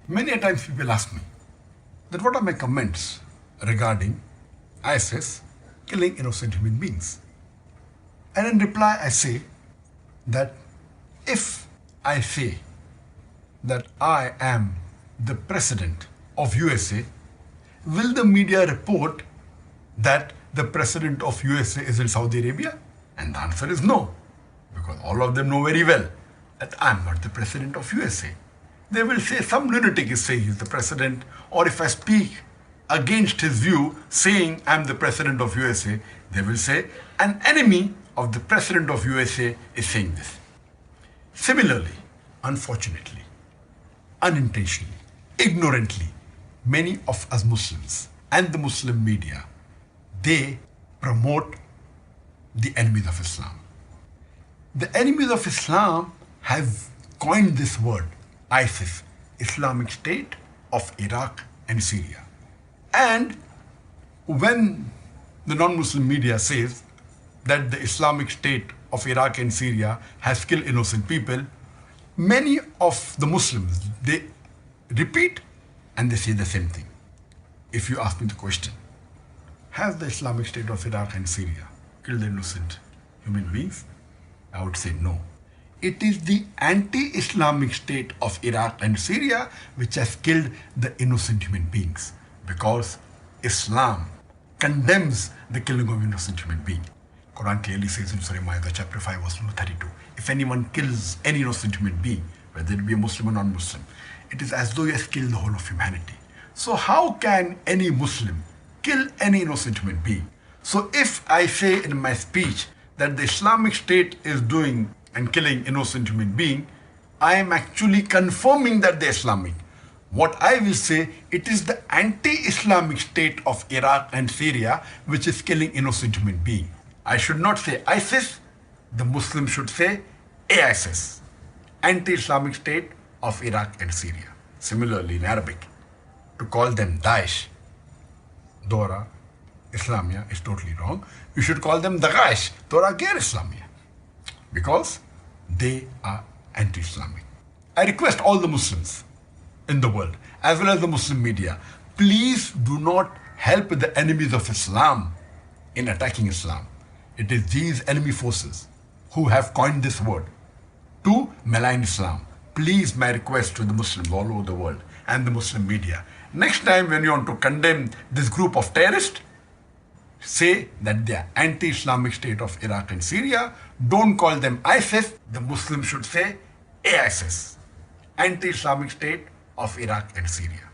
Many a times people ask me that what are my comments regarding ISIS killing innocent human beings. And in reply I say that if I say that I am the president of USA, will the media report that the president of USA is in Saudi Arabia? And the answer is no, because all of them know very well that I'm not the president of USA. They will say some lunatic is saying he's the president, or if I speak against his view saying I'm the president of USA, they will say an enemy of the president of USA is saying this. Similarly, unfortunately, unintentionally, ignorantly, many of us Muslims and the Muslim media, they promote the enemies of Islam. The enemies of Islam have coined this word, ISIS, Islamic State of Iraq and Syria. And when the non-Muslim media says that the Islamic State of Iraq and Syria has killed innocent people, many of the Muslims, they repeat and they say the same thing. If you ask me the question, has the Islamic State of Iraq and Syria killed innocent human beings? I would say no. It is the anti-Islamic state of Iraq and Syria which has killed the innocent human beings, because Islam condemns the killing of innocent human beings. Quran clearly says in Surah Ma'idah chapter 5 verse number 32, if anyone kills any innocent human being, whether it be a Muslim or non-Muslim, it is as though he has killed the whole of humanity. So how can any Muslim kill any innocent human being? So if I say in my speech that the Islamic State is doing and killing innocent human being, I am actually confirming that they're Islamic. What I will say, it is the anti-Islamic state of Iraq and Syria which is killing innocent human being. I should not say ISIS, the Muslim should say AISIS, anti-Islamic state of Iraq and Syria. Similarly in Arabic, to call them Daesh, Dora Islamia, is totally wrong. You should call them Daesh, Dora Ghair Islamia, because they are anti-Islamic. I request all the Muslims in the world, as well as the Muslim media, please do not help the enemies of Islam in attacking Islam. It is these enemy forces who have coined this word to malign Islam. Please, my request to the Muslims all over the world and the Muslim media, next time when you want to condemn this group of terrorists, say that they are anti-Islamic state of Iraq and Syria. Don't call them ISIS. The Muslims should say AISIS, anti-Islamic state of Iraq and Syria.